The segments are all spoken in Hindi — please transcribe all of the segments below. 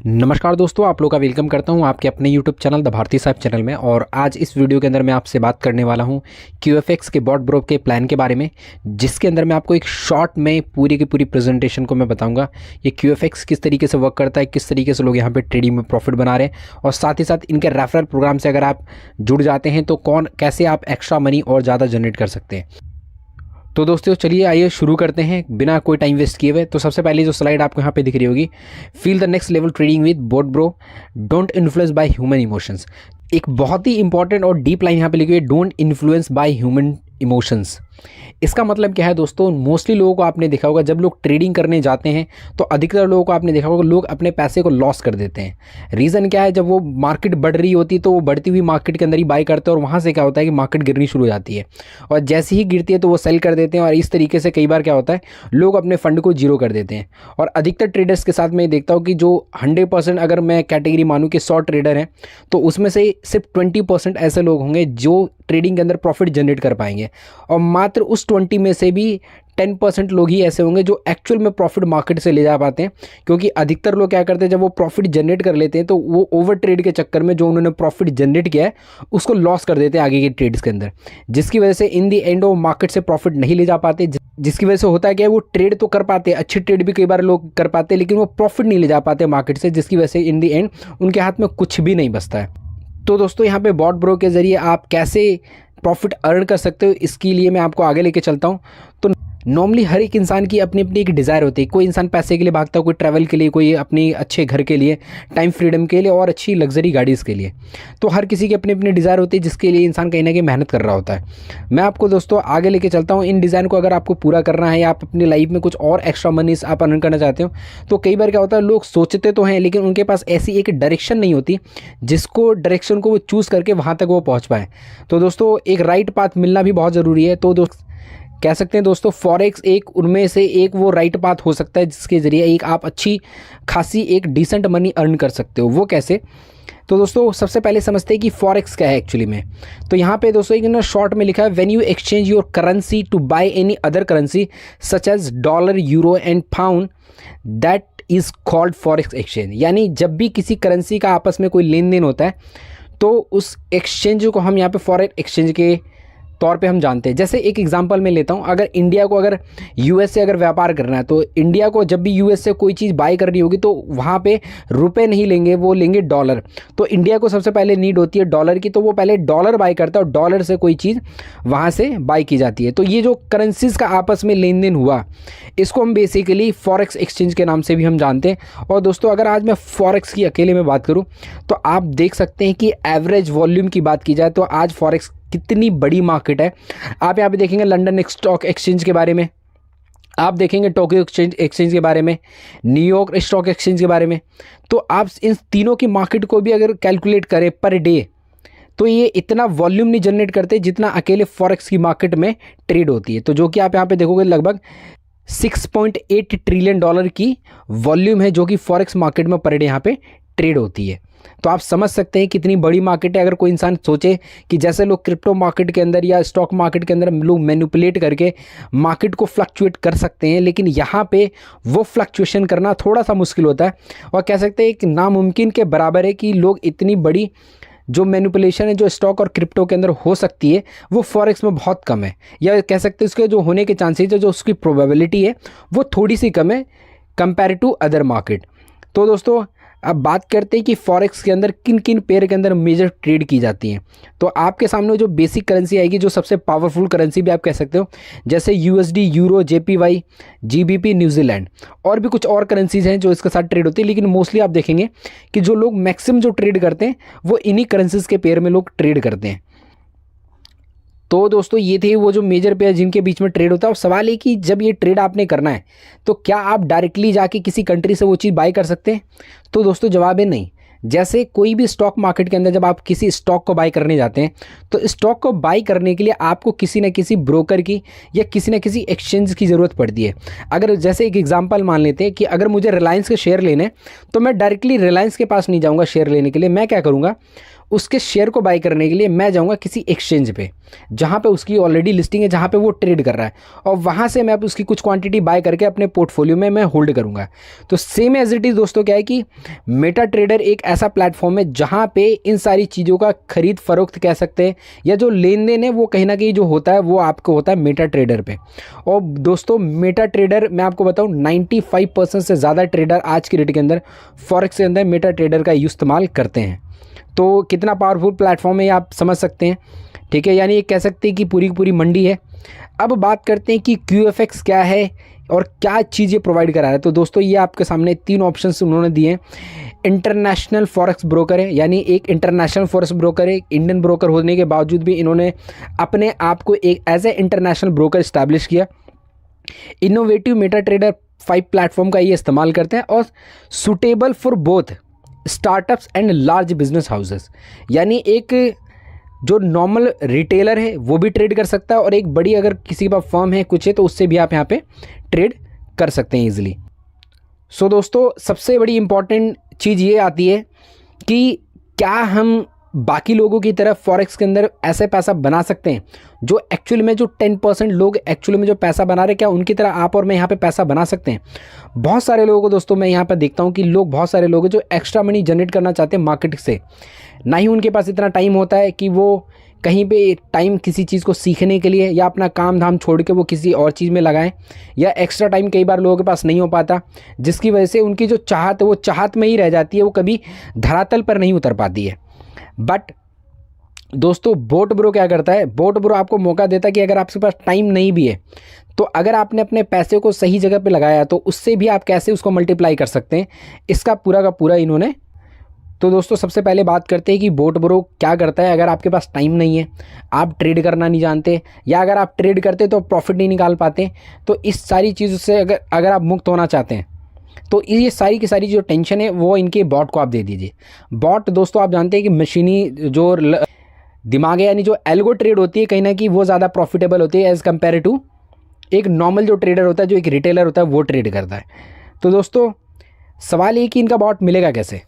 नमस्कार दोस्तों, आप लोग का वेलकम करता हूं आपके अपने YouTube चैनल द भारती साहब चैनल में। और आज इस वीडियो के अंदर मैं आपसे बात करने वाला हूं QFX के बॉट ब्रो के प्लान के बारे में, जिसके अंदर मैं आपको एक शॉर्ट में पूरी की पूरी प्रेजेंटेशन को मैं बताऊंगा। ये QFX किस तरीके से वर्क करता है, किस तरीके से लोग यहाँ पे ट्रेडिंग में प्रॉफिट बना रहे हैं, और साथ ही साथ इनके रेफरल प्रोग्राम से अगर आप जुड़ जाते हैं तो कैसे आप एक्स्ट्रा मनी और ज़्यादा जनरेट कर सकते हैं। तो दोस्तों चलिए आइए शुरू करते हैं बिना कोई टाइम वेस्ट किए हुए। तो सबसे पहले जो स्लाइड आपको यहाँ पे दिख रही होगी, feel the next level trading with bot bro, don't influence by human emotions. एक बहुत ही इंपॉर्टेंट और डीप लाइन यहाँ पे लिखी हुई है, don't influence by human emotions. इसका मतलब क्या है दोस्तों, मोस्टली लोगों को आपने देखा होगा जब लोग ट्रेडिंग करने जाते हैं तो अधिकतर लोगों को आपने देखा होगा लोग अपने पैसे को लॉस कर देते हैं। रीज़न क्या है, जब वो मार्केट बढ़ रही होती है तो वो बढ़ती हुई मार्केट के अंदर ही बाय करते हैं और वहाँ से क्या होता है कि मार्केट गिरनी शुरू हो जाती है, और जैसे ही गिरती है तो वो सेल कर देते हैं। और इस तरीके से कई बार क्या होता है, लोग अपने फंड को जीरो कर देते हैं। और अधिकतर ट्रेडर्स के साथ मैं देखता हूँ कि जो 100% अगर मैं कैटेगरी मानूँ कि 100 ट्रेडर हैं तो उसमें से सिर्फ 20% ऐसे लोग होंगे जो ट्रेडिंग के अंदर प्रॉफिट जनरेट कर पाएंगे, और मात्र उस 20 में से भी 10% लोग ही ऐसे होंगे जो एक्चुअल में प्रॉफिट मार्केट से ले जा पाते हैं। क्योंकि अधिकतर लोग क्या करते हैं, जब वो प्रॉफिट जनरेट कर लेते हैं तो वो ओवर ट्रेड के चक्कर में जो उन्होंने प्रॉफिट जनरेट किया है उसको लॉस कर देते हैं आगे के ट्रेड्स के अंदर, जिसकी वजह से इन दी एंड वो मार्केट से प्रॉफिट नहीं ले जा पाते। जिसकी वजह से होता है कि वो ट्रेड तो कर पाते हैं, अच्छी ट्रेड भी कई बार लोग कर पाते हैं, लेकिन वो प्रॉफिट नहीं ले जा पाते मार्केट से, जिसकी वजह से इन दी एंड उनके हाथ में कुछ भी नहीं बचता है। तो दोस्तों यहाँ पे बॉट ब्रो के ज़रिए आप कैसे प्रॉफिट अर्न कर सकते हो, इसके लिए मैं आपको आगे लेके चलता हूँ। तो नॉर्मली हर एक इंसान की अपनी अपनी एक डिज़ायर होती है। कोई इंसान पैसे के लिए भागता है, कोई ट्रैवल के लिए, कोई अपनी अच्छे घर के लिए, टाइम फ्रीडम के लिए, और अच्छी लग्जरी गाड़ीज़ के लिए। तो हर किसी की अपनी अपनी डिज़ायर होती है जिसके लिए इंसान कहीं ना कहीं मेहनत कर रहा होता है। मैं आपको दोस्तों आगे लेके चलता हूँ। इन डिज़ाइन को अगर आपको पूरा करना है या आप अपनी लाइफ में कुछ और एक्स्ट्रा मनी आप अर्न करना चाहते हो, तो कई बार क्या होता है, लोग सोचते तो हैं लेकिन उनके पास ऐसी एक डायरेक्शन नहीं होती जिसको डायरेक्शन को वो चूज़ करके वहाँ तक वो पहुँच पाए। तो दोस्तों एक राइट पाथ मिलना भी बहुत ज़रूरी है। तो कह सकते हैं दोस्तों फॉरेक्स एक उनमें से एक वो राइट पाथ हो सकता है जिसके ज़रिए एक आप अच्छी खासी एक डिसेंट मनी अर्न कर सकते हो। वो कैसे? तो दोस्तों सबसे पहले समझते हैं कि फॉरेक्स क्या है एक्चुअली में। तो यहाँ पे दोस्तों एक ना शॉर्ट में लिखा है, when you exchange your currency to buy any other currency such as dollar, euro and pound, that is called forex exchange. यानी जब भी किसी करेंसी का आपस में कोई लेन देन होता है तो उस एक्सचेंज को हम यहाँ पे फॉरेक्स एक्सचेंज के तौर पे हम जानते हैं। जैसे एक एग्जांपल मैं लेता हूँ, अगर इंडिया को अगर यूएस से अगर व्यापार करना है तो इंडिया को जब भी यूएस से कोई चीज़ बाय करनी होगी तो वहाँ पे रुपए नहीं लेंगे, वो लेंगे डॉलर। तो इंडिया को सबसे पहले नीड होती है डॉलर की, तो वो पहले डॉलर बाय करता है और डॉलर से कोई चीज़ वहाँ से बाय की जाती है। तो ये जो करेंसीज़ का आपस में लेन देन हुआ, इसको हम बेसिकली फॉरेक्स एक्सचेंज के नाम से भी हम जानते हैं। और दोस्तों अगर आज मैं फॉरेक्स की अकेले में बात करूँ तो आप देख सकते हैं कि एवरेज वॉल्यूम की बात की जाए तो आज फॉरेक्स कितनी बड़ी मार्केट है। आप यहाँ पे देखेंगे लंदन स्टॉक एक्सचेंज के बारे में, आप देखेंगे टोक्यो एक्सचेंज के बारे में, न्यूयॉर्क स्टॉक एक्सचेंज के बारे में। तो आप इन तीनों की मार्केट को भी अगर कैलकुलेट करें पर डे, तो ये इतना वॉल्यूम नहीं जनरेट करते जितना अकेले फॉरेक्स की मार्केट में ट्रेड होती है। तो जो कि आप यहाँ पे देखोगे लगभग 6.8 ट्रिलियन डॉलर की वॉल्यूम है जो कि फॉरेक्स मार्केट में पर डे यहाँ पे ट्रेड होती है। तो आप समझ सकते हैं कितनी बड़ी मार्केट है। अगर कोई इंसान सोचे कि जैसे लोग क्रिप्टो मार्केट के अंदर या स्टॉक मार्केट के अंदर लोग मैनिपुलेट करके मार्केट को फ्लक्चुएट कर सकते हैं, लेकिन यहाँ पे वो फ्लक्चुएशन करना थोड़ा सा मुश्किल होता है, और कह सकते हैं कि नामुमकिन के बराबर है कि लोग इतनी बड़ी जो मैनिपुलेशन है जो स्टॉक और क्रिप्टो के अंदर हो सकती है वो फॉरेक्स में बहुत कम है, या कह सकते हैं उसके जो होने के चांसेस है, जो उसकी प्रोबेबिलिटी है वो थोड़ी सी कम है कंपेयर टू अदर मार्केट। तो दोस्तों अब बात करते हैं कि फॉरेक्स के अंदर किन किन पेयर के अंदर मेजर ट्रेड की जाती हैं। तो आपके सामने जो बेसिक करेंसी आएगी, जो सबसे पावरफुल करेंसी भी आप कह सकते हो, जैसे USD, euro, JPY, GBP, New Zealand, और भी कुछ और करेंसीज हैं जो इसके साथ ट्रेड होती है। लेकिन मोस्टली आप देखेंगे कि जो लोग मैक्सिमम जो ट्रेड करते हैं वो इन्हीं करेंसीज के पेयर में लोग ट्रेड करते हैं। तो दोस्तों ये थे वो जो मेजर पेयर जिनके बीच में ट्रेड होता है। और सवाल है कि जब ये ट्रेड आपने करना है तो क्या आप डायरेक्टली जाके किसी कंट्री से वो चीज़ बाय कर सकते हैं? तो दोस्तों जवाब है नहीं। जैसे कोई भी स्टॉक मार्केट के अंदर जब आप किसी स्टॉक को बाय करने जाते हैं तो स्टॉक को बाय करने के लिए आपको किसी न किसी ब्रोकर की या किसी न किसी एक्सचेंज की ज़रूरत पड़ती है। अगर जैसे एक एग्जांपल मान लेते हैं कि अगर मुझे रिलायंस के शेयर लेने तो मैं डायरेक्टली रिलायंस के पास नहीं जाऊंगा शेयर लेने के लिए। मैं क्या करूंगा, उसके शेयर को बाय करने के लिए मैं जाऊंगा किसी एक्सचेंज पे जहां पे उसकी ऑलरेडी लिस्टिंग है, जहां पे वो ट्रेड कर रहा है, और वहां से मैं अब उसकी कुछ क्वांटिटी बाय करके अपने पोर्टफोलियो में मैं होल्ड करूंगा। तो सेम एज इट इज़ दोस्तों क्या है कि मेटा ट्रेडर एक ऐसा प्लेटफॉर्म है जहां पे इन सारी चीज़ों का खरीद फरोख्त कह सकते हैं, या जो लेन देन है वो कहीं ना कहीं जो होता है वो आपको होता है मेटा ट्रेडर पे। और दोस्तों मेटा ट्रेडर मैं आपको बताऊं 95% से ज़्यादा ट्रेडर आज की डेट के अंदर फॉरेक्स के अंदर मेटा ट्रेडर का इस्तेमाल करते हैं। तो कितना पावरफुल प्लेटफॉर्म है ये आप समझ सकते हैं, ठीक है। यानी ये कह सकते हैं कि पूरी की पूरी मंडी है। अब बात करते हैं कि QFX क्या है और क्या चीज़ें प्रोवाइड करा रहा है। तो दोस्तों ये आपके सामने 3 ऑप्शंस उन्होंने दिए हैं। इंटरनेशनल फॉरेक्स ब्रोकर है, यानी एक इंटरनेशनल फॉरेक्स ब्रोकर है। इंडियन ब्रोकर होने के बावजूद भी इन्होंने अपने आप को एक as a international broker establish किया। इनोवेटिव मेटा ट्रेडर 5 प्लेटफॉर्म का ये इस्तेमाल करते हैं और suitable for both startups and large business houses, यानी एक जो नॉर्मल रिटेलर है वो भी ट्रेड कर सकता है, और एक बड़ी अगर किसी के पास फर्म है कुछ है तो उससे भी आप यहाँ पे ट्रेड कर सकते हैं ईजिली। सो दोस्तों सबसे बड़ी इंपॉर्टेंट चीज़ ये आती है कि क्या हम बाकी लोगों की तरफ फॉरेक्स के अंदर ऐसे पैसा बना सकते हैं जो एक्चुअल में जो 10% लोग एक्चुअल में जो पैसा बना रहे, क्या उनकी तरह आप और मैं यहाँ पे पैसा बना सकते हैं? बहुत सारे लोगों को दोस्तों मैं यहाँ पे देखता हूँ कि लोग बहुत सारे लोग जो एक्स्ट्रा मनी जनरेट करना चाहते हैं मार्केट से, ना ही उनके पास इतना टाइम होता है कि वो कहीं पे टाइम किसी चीज़ को सीखने के लिए या अपना काम धाम छोड़ के वो किसी और चीज़ में लगाएं, या एक्स्ट्रा टाइम कई बार लोगों के पास नहीं हो पाता, जिसकी वजह से उनकी जो चाहत है वो चाहत में ही रह जाती है, वो कभी धरातल पर नहीं उतर पाती है। बट दोस्तों बोट ब्रो क्या करता है, बोट ब्रो आपको मौका देता है कि अगर आपके पास टाइम नहीं भी है तो अगर आपने अपने पैसे को सही जगह पे लगाया तो उससे भी आप कैसे उसको मल्टीप्लाई कर सकते हैं, इसका पूरा का पूरा इन्होंने। तो दोस्तों सबसे पहले बात करते हैं कि बोट ब्रो क्या करता है। अगर आपके पास टाइम नहीं है, आप ट्रेड करना नहीं जानते, या अगर आप ट्रेड करते तो प्रॉफिट नहीं निकाल पाते, तो इस सारी चीज़ों से अगर आप मुक्त होना चाहते हैं तो ये सारी की सारी जो टेंशन है वो इनके बॉट को आप दे दीजिए। बॉट दोस्तों आप जानते हैं कि मशीनी जो दिमाग है, यानी जो एल्गो ट्रेड होती है कहीं ना कहीं वो ज़्यादा प्रॉफिटेबल होती है एज़ कम्पेयर टू एक नॉर्मल जो ट्रेडर होता है, जो एक रिटेलर होता है वो ट्रेड करता है। तो दोस्तों सवाल ये कि इनका बॉट मिलेगा कैसे।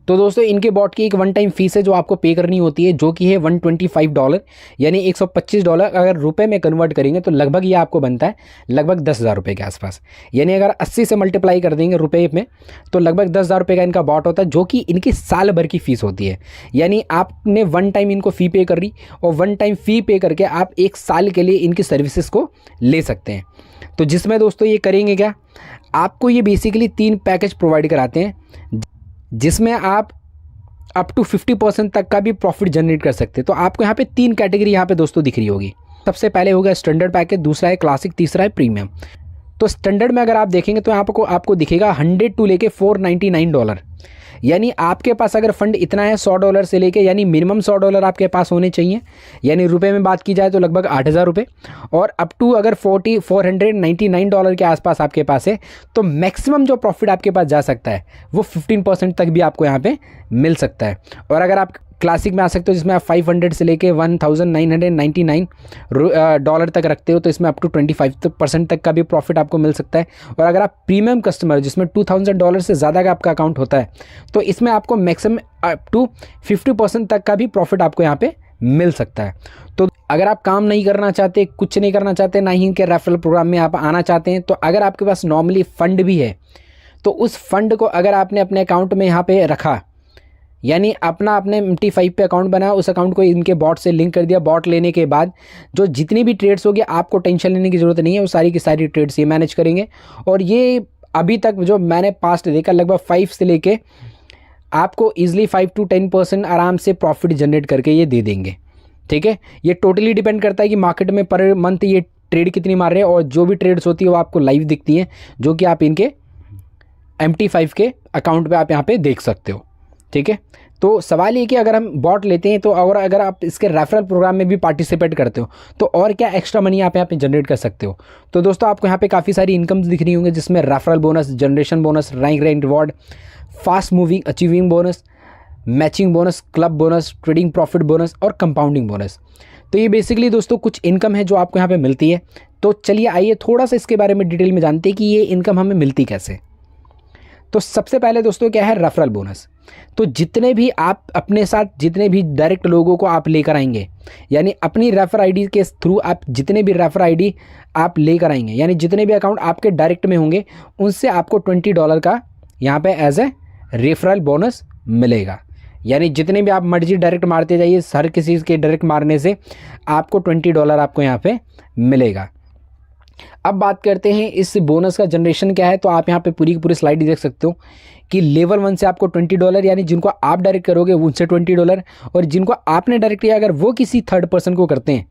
तो दोस्तों इनके बॉट की एक वन टाइम फीस है जो आपको पे करनी होती है, जो कि है $125, यानी $125। अगर रुपए में कन्वर्ट करेंगे तो लगभग ये आपको बनता है लगभग 10,000 रुपये के आसपास। यानी अगर 80 से मल्टीप्लाई कर देंगे रुपए में तो लगभग 10,000 रुपये का इनका बॉट होता है, जो कि इनकी साल भर की फ़ीस होती है। यानी आपने वन टाइम इनको फ़ी पे कर रही, और वन टाइम फ़ी पे करके आप 1 साल के लिए इनकी सर्विसेज को ले सकते हैं। तो जिसमें दोस्तों ये करेंगे क्या, आपको ये बेसिकली 3 पैकेज प्रोवाइड कराते हैं जिसमें आप अप टू 50% तक का भी प्रॉफिट जनरेट कर सकते हैं। तो आपको यहाँ पे 3 कैटेगरी यहाँ पे दोस्तों दिख रही होगी। सबसे पहले होगा स्टैंडर्ड पैकेज, दूसरा है क्लासिक, तीसरा है प्रीमियम। तो स्टैंडर्ड में अगर आप देखेंगे तो यहाँ पर आपको दिखेगा 100 टू लेके $499, यानी आपके पास अगर फंड इतना है $100 से लेके, यानी मिनिमम $100 आपके पास होने चाहिए, यानी रुपए में बात की जाए तो लगभग 8,000 रुपये, और अप टू अगर $499 के आसपास आपके पास है तो मैक्सिमम जो प्रॉफिट आपके पास जा सकता है वो 15% तक भी आपको यहाँ पे मिल सकता है। और अगर आप क्लासिक में आ सकते हो जिसमें आप 500 से लेके $1,999 तक रखते हो तो इसमें अप टू 25% तक का भी प्रॉफिट आपको मिल सकता है। और अगर आप प्रीमियम कस्टमर जिसमें $2,000 से ज़्यादा का आपका अकाउंट होता है तो इसमें आपको मैक्सिमम अप टू 50% तक का भी प्रॉफिट आपको यहाँ पे मिल सकता है। तो अगर आप काम नहीं करना चाहते, कुछ नहीं करना चाहते, ना ही इनके रेफरल प्रोग्राम में आप आना चाहते हैं, तो अगर आपके पास नॉर्मली फ़ंड भी है तो उस फंड को अगर आपने अपने अकाउंट में यहाँ पे रखा, यानी अपना अपने MT5 पे अकाउंट बनाया, उस अकाउंट को इनके बॉट से लिंक कर दिया, बॉट लेने के बाद जो जितनी भी ट्रेड्स होगी आपको टेंशन लेने की ज़रूरत नहीं है, वो सारी की सारी ट्रेड्स ये मैनेज करेंगे। और ये अभी तक जो मैंने पास्ट देखा लगभग 5 से लेके आपको ईजिली 5 to 10% आराम से प्रॉफिट जनरेट करके ये दे देंगे। ठीक है, ये टोटली डिपेंड करता है कि मार्केट में पर मंथ ये ट्रेड कितनी मार रहे हैं, और जो भी ट्रेड्स होती है वो आपको लाइव दिखती हैं, जो कि आप इनके MT5 के अकाउंट पे आप यहाँ पे देख सकते हो। ठीक है, तो सवाल ये कि अगर हम बॉट लेते हैं तो और अगर आप इसके रेफरल प्रोग्राम में भी पार्टिसिपेट करते हो तो और क्या एक्स्ट्रा मनी आप यहाँ पे जनरेट कर सकते हो। तो दोस्तों आपको यहाँ पे काफ़ी सारी इनकम्स दिख रही होंगी, जिसमें referral bonus, generation bonus, rank reward, fast moving achieving bonus, matching bonus, club bonus, trading profit bonus और कंपाउंडिंग बोनस। तो ये बेसिकली दोस्तों कुछ इनकम है जो आपको यहाँ पे मिलती है। तो चलिए आइए थोड़ा सा इसके बारे में डिटेल में जानते हैं कि ये इनकम हमें मिलती कैसे। तो सबसे पहले दोस्तों क्या है, रेफरल बोनस। तो जितने भी आप अपने साथ जितने भी डायरेक्ट लोगों को आप लेकर आएंगे, यानी अपनी रेफर आईडी के थ्रू आप जितने भी रेफर आईडी आप लेकर आएंगे, यानी जितने भी अकाउंट आपके डायरेक्ट में होंगे, उनसे आपको $20 का यहाँ पे एज ए रेफरल बोनस मिलेगा। यानी जितने भी आप मर्जी डायरेक्ट मारते जाइए, हर किसी के डायरेक्ट मारने से आपको $20 आपको यहाँ पे मिलेगा। अब बात करते हैं इस बोनस का जनरेशन क्या है। तो आप यहाँ पे पूरी की पूरी स्लाइड देख सकते हो कि लेवल 1 से आपको $20, यानी जिनको आप डायरेक्ट करोगे उनसे $20, और जिनको आपने डायरेक्ट किया अगर वो किसी थर्ड पर्सन को करते हैं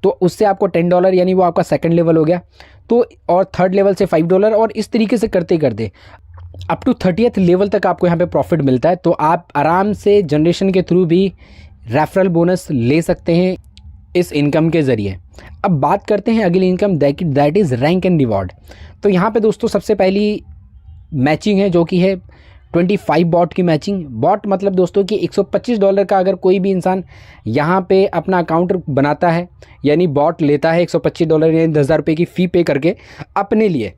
तो उससे आपको $10, यानी वो आपका सेकंड लेवल हो गया। तो और थर्ड लेवल से $5, और इस तरीके से करते करते अप टू 30th लेवल तक आपको यहाँ पे प्रॉफिट मिलता है। तो आप आराम से जनरेशन के थ्रू भी रेफरल बोनस ले सकते हैं इस इनकम के ज़रिए। अब बात करते हैं अगली income, that is rank and reward. तो यहाँ पे दोस्तों सबसे पहली मैचिंग है जो कि है 25 बॉट की मैचिंग। बॉट मतलब दोस्तों कि $125 का अगर कोई भी इंसान यहाँ पे अपना अकाउंट बनाता है, यानी बॉट लेता है $125 यानी 10,000 रुपये की फ़ी पे करके अपने लिए,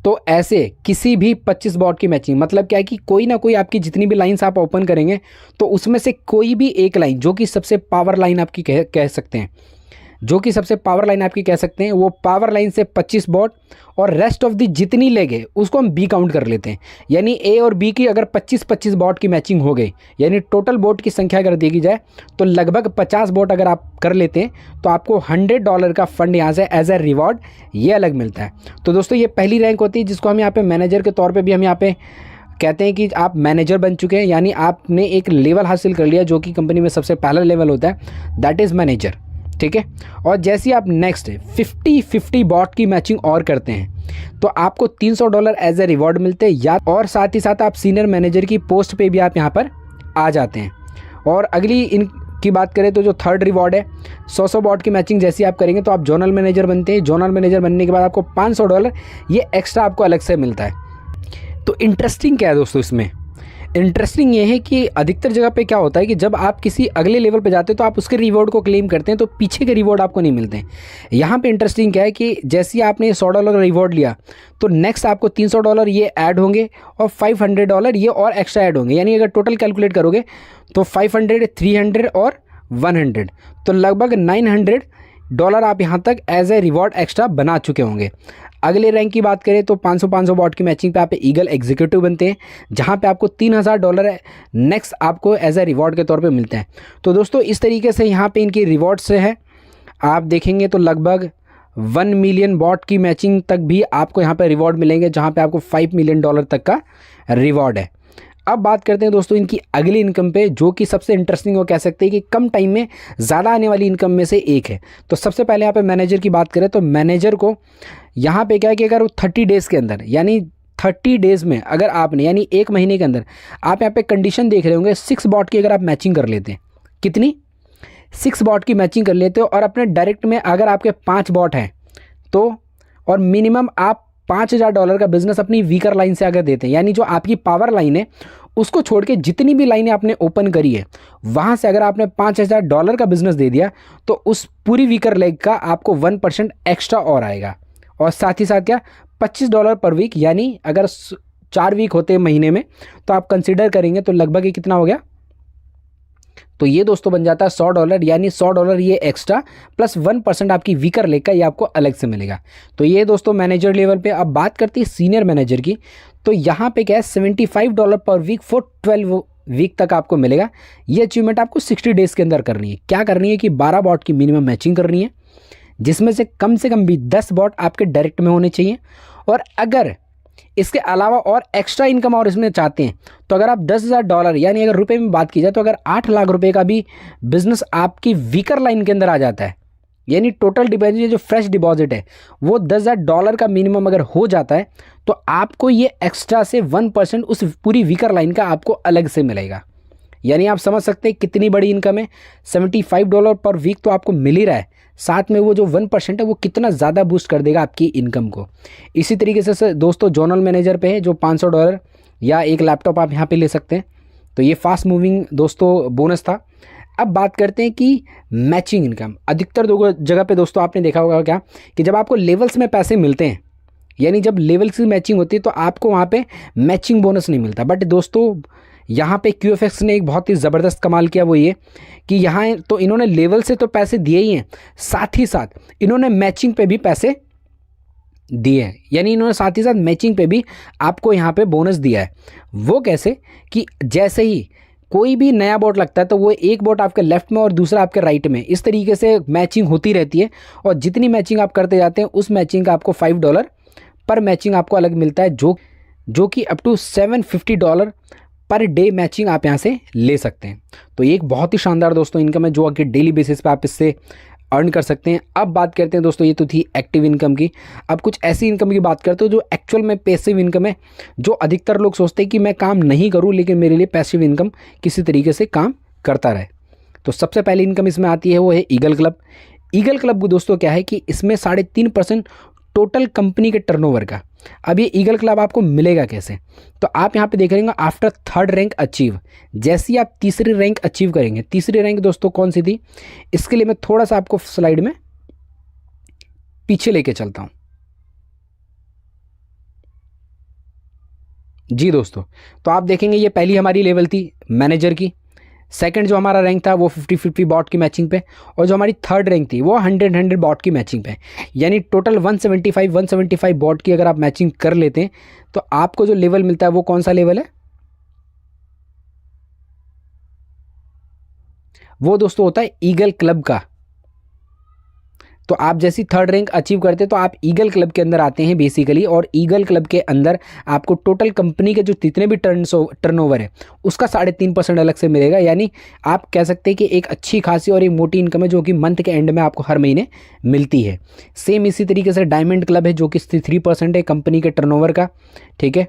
तो ऐसे किसी भी 25 बॉट की मैचिंग मतलब क्या है कि कोई ना कोई आपकी जितनी भी लाइन्स आप ओपन करेंगे तो उसमें से कोई भी एक लाइन जो कि सबसे पावर लाइन आपकी कह सकते हैं, जो कि सबसे पावर लाइन आपकी कह सकते हैं, वो पावर लाइन से 25 बॉट और रेस्ट ऑफ दी जितनी लेंगे उसको हम बी काउंट कर लेते हैं। यानी ए और बी की अगर 25-25 बॉट की मैचिंग हो गई, यानी टोटल बॉट की संख्या अगर देखी जाए तो लगभग 50 बॉट अगर आप कर लेते हैं तो आपको $100 का फंड यहाँ से एज ए रिवॉर्ड ये अलग मिलता है। तो दोस्तों ये पहली रैंक होती है जिसको हम यहाँ पे मैनेजर के तौर पर भी हम यहाँ पे कहते हैं कि आप मैनेजर बन चुके हैं, यानी आपने एक लेवल हासिल कर लिया जो कि कंपनी में सबसे पहला लेवल होता है, दैट इज़ मैनेजर। ठीक है। और जैसे आप नेक्स्ट 50-50 बॉट की मैचिंग और करते हैं तो आपको $300 एज ए रिवॉर्ड मिलते हैं, या और साथ ही साथ आप सीनियर मैनेजर की पोस्ट पे भी आप यहाँ पर आ जाते हैं। और अगली इनकी बात करें तो जो थर्ड रिवॉर्ड है 100 बॉट की मैचिंग जैसी आप करेंगे तो आप जोनल मैनेजर बनते हैं। जोनल मैनेजर बनने के बाद आपको $500 ये एक्स्ट्रा आपको अलग से मिलता है। तो इंटरेस्टिंग क्या है दोस्तों, इसमें इंटरेस्टिंग ये है कि अधिकतर जगह पे क्या होता है कि जब आप किसी अगले लेवल पे जाते हैं तो आप उसके रिवॉर्ड को क्लेम करते हैं तो पीछे के रिवॉर्ड आपको नहीं मिलते हैं। यहाँ पे इंटरेस्टिंग क्या है कि जैसे ही आपने $100 रिवॉर्ड लिया तो नेक्स्ट आपको $300 ये ऐड होंगे और $500 ये और एक्स्ट्रा ऐड होंगे, यानी अगर टोटल कैलकुलेट करोगे तो 500, 300 और 100, तो लगभग $900 आप यहाँ तक एज ए रिवॉर्ड एक्स्ट्रा बना चुके होंगे। अगले रैंक की बात करें तो 500 बॉट की मैचिंग पे आप ईगल एग्जीक्यूटिव बनते हैं, जहां पे आपको $3,000 नेक्स्ट आपको एज ए रिवॉर्ड के तौर पे मिलते हैं। तो दोस्तों इस तरीके से यहाँ पे इनकी रिवॉर्ड से है, आप देखेंगे तो लगभग 1 मिलियन बॉट की मैचिंग तक भी आपको यहाँ पे रिवॉर्ड मिलेंगे, जहाँ पे आपको $5 मिलियन तक का रिवॉर्ड है। अब बात करते हैं दोस्तों इनकी अगली इनकम पे, जो कि सबसे इंटरेस्टिंग वो कह सकते हैं कि कम टाइम में ज़्यादा आने वाली इनकम में से एक है। तो सबसे पहले यहाँ पे मैनेजर की बात करें तो मैनेजर को यहाँ पे क्या है कि अगर वो 30 डेज़ के अंदर, यानी 30 डेज़ में अगर आपने, यानी 1 महीने के अंदर आप यहाँ पे कंडीशन देख रहे होंगे 6 बॉट की अगर आप मैचिंग कर लेते हैं, कितनी 6 बॉट की मैचिंग कर लेते हो, और अपने डायरेक्ट में अगर आपके 5 बॉट हैं तो, और मिनिमम आप $5,000 का बिजनेस अपनी वीकर लाइन से अगर देते हैं, यानी जो आपकी पावर लाइन है उसको छोड़ के जितनी भी लाइनें आपने ओपन करी है वहाँ से अगर आपने $5,000 का बिजनेस दे दिया तो उस पूरी वीकर लेग का आपको 1% एक्स्ट्रा और आएगा। और साथ ही साथ क्या $25 पर वीक, यानी अगर 4 वीक होते हैं महीने में तो आप कंसिडर करेंगे तो लगभग ये कितना हो गया, तो ये दोस्तों बन जाता है $100, यानी $100 ये एक्स्ट्रा प्लस 1% आपकी वीकर लेग का ये आपको अलग से मिलेगा। तो ये दोस्तों मैनेजर लेवल पे। अब बात करती है सीनियर मैनेजर की, तो यहाँ पे क्या है $75 पर वीक फॉर 12 वीक तक आपको मिलेगा। ये अचीवमेंट आपको 60 डेज़ के अंदर करनी है। क्या करनी है कि 12 बॉट की मिनिमम मैचिंग करनी है, जिसमें से कम भी 10 बॉट आपके डायरेक्ट में होने चाहिए। और अगर इसके अलावा और एक्स्ट्रा इनकम और इसमें चाहते हैं तो अगर आप $10,000, यानी अगर रुपए में बात की जाए तो अगर 8 लाख रुपए का भी बिजनेस आपकी वीकर लाइन के अंदर आ जाता है, यानी टोटल डिपॉजिट जो फ्रेश डिपॉजिट है वो $10,000 का मिनिमम अगर हो जाता है तो आपको ये एक्स्ट्रा से 1% उस पूरी वीकर लाइन का आपको अलग से मिलेगा। यानी आप समझ सकते हैं कितनी बड़ी इनकम है। $75 पर वीक तो आपको मिल ही रहा है, साथ में वो जो 1% है वो कितना ज़्यादा बूस्ट कर देगा आपकी इनकम को। इसी तरीके से दोस्तों जोनल मैनेजर पे है जो $500 या एक लैपटॉप आप यहाँ पे ले सकते हैं। तो ये फास्ट मूविंग दोस्तों बोनस था। अब बात करते हैं कि मैचिंग इनकम। अधिकतर जगह पे दोस्तों आपने देखा होगा क्या कि जब आपको लेवल्स में पैसे मिलते हैं, यानी जब लेवल की मैचिंग होती है तो आपको वहाँ पे मैचिंग बोनस नहीं मिलता। बट दोस्तों यहाँ पे QFX ने एक बहुत ही ज़बरदस्त कमाल किया, वो ये कि यहाँ तो इन्होंने लेवल से तो पैसे दिए ही हैं, साथ ही साथ इन्होंने मैचिंग पे भी पैसे दिए हैं। यानी इन्होंने साथ ही साथ मैचिंग पे भी आपको यहाँ पे बोनस दिया है। वो कैसे कि जैसे ही कोई भी नया बॉट लगता है तो वो एक बॉट आपके लेफ्ट में और दूसरा आपके राइट में, इस तरीके से मैचिंग होती रहती है। और जितनी मैचिंग आप करते जाते हैं उस मैचिंग का आपको $5 पर मैचिंग आपको अलग मिलता है, जो कि up to $750 per day matching आप यहाँ से ले सकते हैं। तो ये एक बहुत ही शानदार दोस्तों इनकम है, जो आपके डेली बेसिस पे आप इससे अर्न कर सकते हैं। अब बात करते हैं दोस्तों, ये तो थी एक्टिव इनकम की। अब कुछ ऐसी इनकम की बात करते हो जो एक्चुअल में पैसिव इनकम है, जो अधिकतर लोग सोचते हैं कि मैं काम नहीं करूं लेकिन मेरे लिए पैसिव इनकम किसी तरीके से काम करता रहे। तो सबसे पहली इनकम इसमें आती है वो है ईगल क्लब। ईगल क्लब दोस्तों क्या है कि इसमें 3.5% टोटल कंपनी के टर्नओवर का। अब ये ईगल क्लब आपको मिलेगा कैसे, तो आप यहाँ पे देख रहे आफ्टर 3rd रैंक अचीव, जैसे ही आप तीसरी रैंक अचीव करेंगे। तीसरी रैंक दोस्तों कौन सी थी, इसके लिए मैं थोड़ा सा आपको स्लाइड में पीछे लेके चलता हूं। जी दोस्तों, तो आप देखेंगे ये पहली हमारी लेवल थी मैनेजर की। सेकंड जो हमारा रैंक था वो 50-50 बॉट की मैचिंग पे, और जो हमारी 3rd रैंक थी वो 100-100 बॉट की मैचिंग पे। यानी टोटल 175 बॉट की अगर आप मैचिंग कर लेते हैं तो आपको जो लेवल मिलता है वो कौन सा लेवल है, वो दोस्तों होता है ईगल क्लब का। तो आप जैसी 3rd रैंक अचीव करते हैं तो आप ईगल क्लब के अंदर आते हैं बेसिकली, और ईगल क्लब के अंदर आपको टोटल कंपनी के जो जितने भी टर्नओवर है उसका 3.5% अलग से मिलेगा। यानी आप कह सकते हैं कि एक अच्छी खासी और एक मोटी इनकम है जो कि मंथ के एंड में आपको हर महीने मिलती है। सेम इसी तरीके से डायमंड क्लब है जो कि 3% है कंपनी के टर्नओवर का। ठीक है,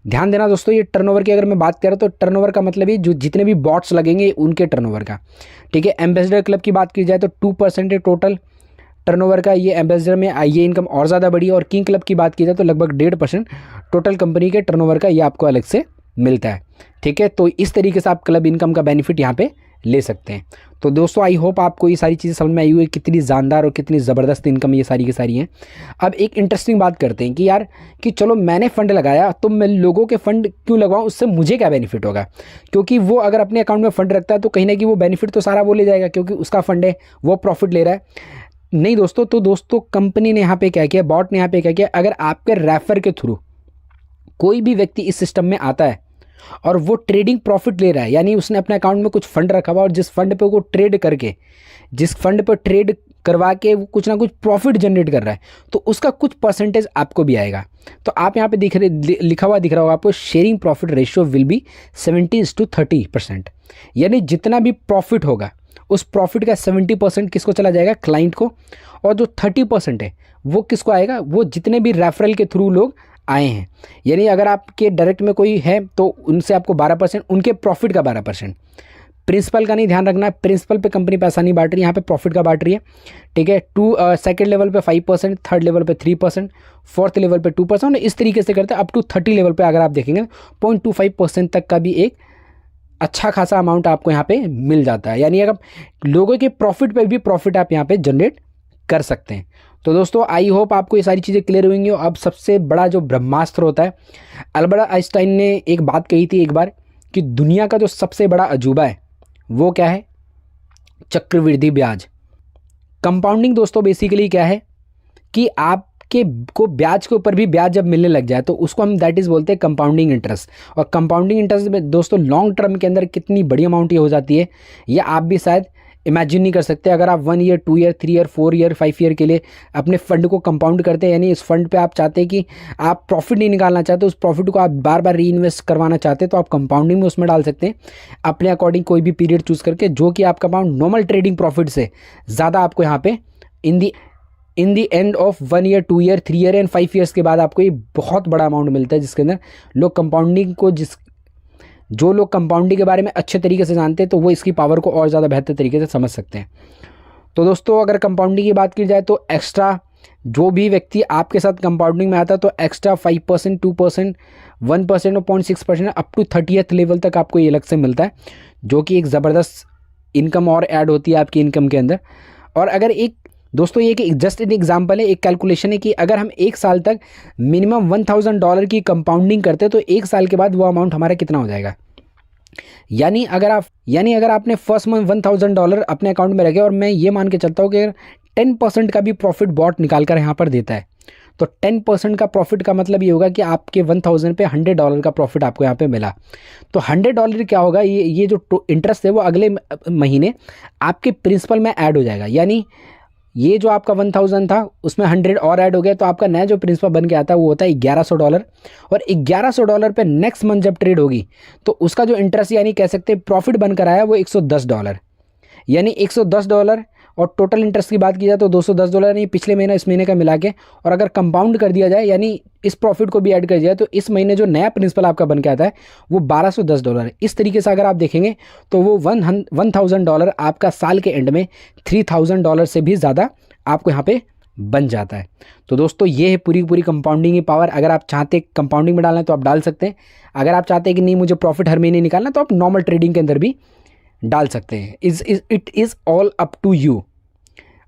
ध्यान देना दोस्तों, ये टर्नओवर की अगर मैं बात करूँ तो टर्नओवर का मतलब ये जो जितने भी बॉट्स लगेंगे उनके टर्नओवर का। ठीक है, एम्बेसडर क्लब की बात की जाए तो 2% है टोटल टर्नओवर का। ये एम्बेसडर में ये इनकम और ज़्यादा बढ़ी है। और किंग क्लब की बात की जाए तो लगभग 1.5% टोटल कंपनी के टर्नओवर का ये आपको अलग से मिलता है। ठीक है, तो इस तरीके से आप क्लब इनकम का बेनिफिट यहाँ पे ले सकते हैं। तो दोस्तों आई होप आपको ये सारी चीज़ें समझ में आई हुई, कितनी जानदार और कितनी ज़बरदस्त इनकम ये सारी की सारी हैं। अब एक इंटरेस्टिंग बात करते हैं कि यार कि चलो मैंने फ़ंड लगाया तो मैं लोगों के फ़ंड क्यों लगवाऊँ, उससे मुझे क्या बेनिफिट होगा। क्योंकि वो अगर अपने अकाउंट में फ़ंड रखता है तो कहीं ना कहीं वो बेनिफिट तो सारा वो ले जाएगा, क्योंकि उसका फ़ंड है, वो प्रॉफिट ले रहा है। नहीं दोस्तों, तो दोस्तों कंपनी ने यहाँ पे क्या किया, बॉट ने यहाँ पे क्या किया, अगर आपके रेफर के थ्रू कोई भी व्यक्ति इस सिस्टम में आता है और वो ट्रेडिंग प्रॉफिट ले रहा है, यानी उसने अपने अकाउंट में कुछ फंड रखा हुआ और जिस फंड पे वो ट्रेड करके, जिस फंड पर ट्रेड करवा के वो कुछ ना कुछ प्रॉफिट जनरेट कर रहा है, तो उसका कुछ परसेंटेज आपको भी आएगा। तो आप यहाँ पे लिखा हुआ दिख रहा होगा आपको, sharing profit ratio will be 70:30%। यानी जितना भी प्रॉफिट होगा उस प्रॉफिट का 70% किसको चला जाएगा, क्लाइंट को, और जो 30% है वो किसको आएगा, वो जितने भी रेफरल के थ्रू लोग आए हैं। यानी अगर आपके डायरेक्ट में कोई है तो उनसे आपको 12%, उनके प्रॉफिट का 12%। प्रिंसिपल का नहीं ध्यान रखना, प्रिंसिपल पे कंपनी पैसा नहीं बांट रही, यहाँ पे प्रॉफिट का बांट रही है। ठीक है, सेकंड लेवल पे 5%, थर्ड लेवल पे 3%, फोर्थ लेवल पे 2%, इस तरीके से करते हैं अप टू 30 लेवल पे अगर आप देखेंगे 0.25% तक का भी एक अच्छा खासा अमाउंट आपको यहाँ पे मिल जाता है। यानी अगर लोगों के प्रॉफिट पे भी प्रॉफिट आप यहाँ पे जनरेट कर सकते हैं। तो दोस्तों आई होप आपको ये सारी चीज़ें क्लियर हुई। अब सबसे बड़ा जो ब्रह्मास्त्र होता है, अल्बर्ट आइंस्टाइन ने एक बात कही थी एक बार कि दुनिया का जो सबसे बड़ा अजूबा है वो क्या है, चक्रवृद्धि ब्याज, कंपाउंडिंग। दोस्तों बेसिकली क्या है कि आपके को ब्याज के ऊपर भी ब्याज जब मिलने लग जाए तो उसको हम दैट इज़ बोलते हैं कंपाउंडिंग इंटरेस्ट। और कंपाउंडिंग इंटरेस्ट में दोस्तों लॉन्ग टर्म के अंदर कितनी बड़ी अमाउंट ये हो जाती है, ये आप भी शायद इमेजिन नहीं कर सकते। अगर आप 1 year 2 year 3 year 4 year 5 year के लिए अपने फंड को कंपाउंड करते हैं, यानी इस फंड पे आप चाहते हैं कि आप प्रॉफिट नहीं निकालना चाहते, उस प्रॉफिट को आप बार बार री इन्वेस्ट करवाना चाहते हैं, तो आप कंपाउंडिंग में उसमें डाल सकते हैं अपने अकॉर्डिंग कोई भी पीरियड चूज़ करके, जो कि आपका अमाउंट नॉर्मल ट्रेडिंग प्रॉफिट से ज़्यादा आपको यहाँ पे in the end of 1 year 2 year 3 year and 5 years के बाद आपको ये बहुत बड़ा अमाउंट मिलता है, जिसके अंदर लोग कंपाउंडिंग को जो लोग कंपाउंडिंग के बारे में अच्छे तरीके से जानते हैं तो वो इसकी पावर को और ज़्यादा बेहतर तरीके से समझ सकते हैं। तो दोस्तों अगर कंपाउंडिंग की बात की जाए तो एक्स्ट्रा जो भी व्यक्ति आपके साथ कंपाउंडिंग में आता है तो एक्स्ट्रा 5%, 2%, 1% और 0.6% अप टू 30th लेवल तक आपको ये अलग से मिलता है, जो कि एक ज़बरदस्त इनकम और ऐड होती है आपकी इनकम के अंदर। और अगर एक दोस्तों ये एक जस्ट एन एग्जांपल है, एक कैलकुलेशन है कि अगर हम एक साल तक मिनिमम $1000 की कंपाउंडिंग करते हैं तो एक साल के बाद वो अमाउंट हमारा कितना हो जाएगा। यानी अगर आपने फर्स्ट मंथ $1000 अपने अकाउंट में रखे और मैं ये मान के चलता हूँ कि अगर 10% का भी प्रॉफिट बॉट निकाल कर यहाँ पर देता है तो 10% का प्रॉफिट का मतलब ये होगा कि आपके 1000 पे $100 का प्रॉफिट आपको यहाँ पे मिला। तो $100 क्या होगा, ये जो इंटरेस्ट है वो अगले महीने आपके प्रिंसिपल में ऐड हो जाएगा। यानी ये जो आपका 1000 था उसमें 100 और ऐड हो गया तो आपका नया जो प्रिंसिपल बन के आता है वो होता है $1100। और $1100 पे नेक्स्ट मंथ जब ट्रेड होगी तो उसका जो इंटरेस्ट यानी कह सकते हैं प्रॉफिट बनकर आया वो $110। यानी $110 और टोटल इंटरेस्ट की बात की जाए तो $210 यानी पिछले महीना इस महीने का मिला के, और अगर कंपाउंड कर दिया जाए यानी इस प्रॉफिट को भी ऐड कर दिया जाए तो इस महीने जो नया प्रिंसिपल आपका बन के आता है वो $1210 है। इस तरीके से अगर आप देखेंगे तो वो $1000 आपका साल के एंड में $3000 से भी ज़्यादा आपको यहाँ पे बन जाता है। तो दोस्तों ये है पूरी कंपाउंडिंग की पावर। अगर आप चाहते कंपाउंडिंग में डालना है तो आप डाल सकते हैं, अगर आप चाहते हैं कि नहीं मुझे प्रॉफिट हर महीने निकालना तो आप नॉर्मल ट्रेडिंग के अंदर भी डाल सकते हैं। It is all up to you.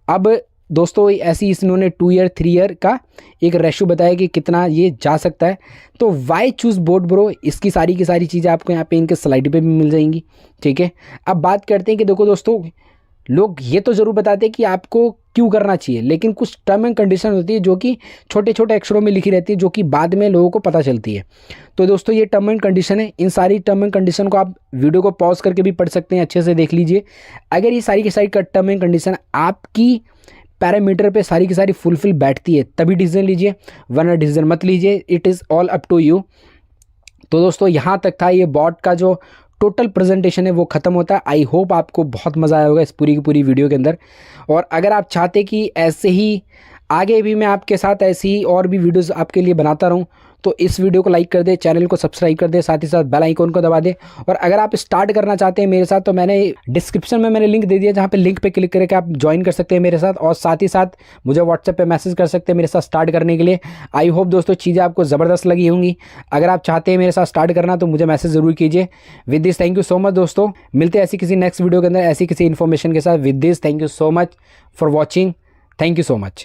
अब दोस्तों ऐसी इन्होंने 2 ईयर 3 ईयर का एक रेशो बताया कि कितना ये जा सकता है। तो वाई चूज़ बोट ब्रो, इसकी सारी की सारी चीज़ें आपको यहाँ पे इनके स्लाइड पे भी मिल जाएंगी। ठीक है, अब बात करते हैं कि देखो दोस्तों, लोग ये तो ज़रूर बताते हैं कि आपको क्यों करना चाहिए, लेकिन कुछ टर्म एंड कंडीशन होती है जो कि छोटे छोटे अक्षरों में लिखी रहती है जो कि बाद में लोगों को पता चलती है। तो दोस्तों ये टर्म एंड कंडीशन है, इन सारी टर्म एंड कंडीशन को आप वीडियो को पॉज करके भी पढ़ सकते हैं, अच्छे से देख लीजिए। अगर ये सारी की सारी टर्म एंड कंडीशन आपकी पैरामीटर पे सारी की सारी फुलफिल बैठती है तभी डिसीजन लीजिए, वरना डिसीजन मत लीजिए। It is all up to you. तो दोस्तों यहाँ तक था ये बॉट का जो टोटल प्रेजेंटेशन है वो ख़त्म होता है। आई होप आपको बहुत मज़ा आया होगा इस पूरी की पूरी वीडियो के अंदर। और अगर आप चाहते कि ऐसे ही आगे भी मैं आपके साथ ऐसी ही और भी वीडियोस आपके लिए बनाता रहूं तो इस वीडियो को लाइक कर दे, चैनल को सब्सक्राइब कर दे, साथ ही साथ बेल आइकन को दबा दे। और अगर आप स्टार्ट करना चाहते हैं मेरे साथ तो मैंने डिस्क्रिप्शन में मैंने लिंक दे दिया जहाँ पे लिंक पे क्लिक करके आप ज्वाइन कर सकते हैं मेरे साथ, और साथ ही साथ मुझे व्हाट्सएप पे मैसेज कर सकते हैं मेरे साथ स्टार्ट करने के लिए। आई होप दोस्तों चीज़ें आपको ज़बरदस्त लगी होंगी। अगर आप चाहते हैं मेरे साथ स्टार्ट करना तो मुझे मैसेज ज़रूर कीजिए। With this thank you so much दोस्तों, मिलते हैं ऐसी किसी नेक्स्ट वीडियो के अंदर ऐसी किसी इन्फॉर्मेशन के साथ। With this thank you so much for watching, thank you so much.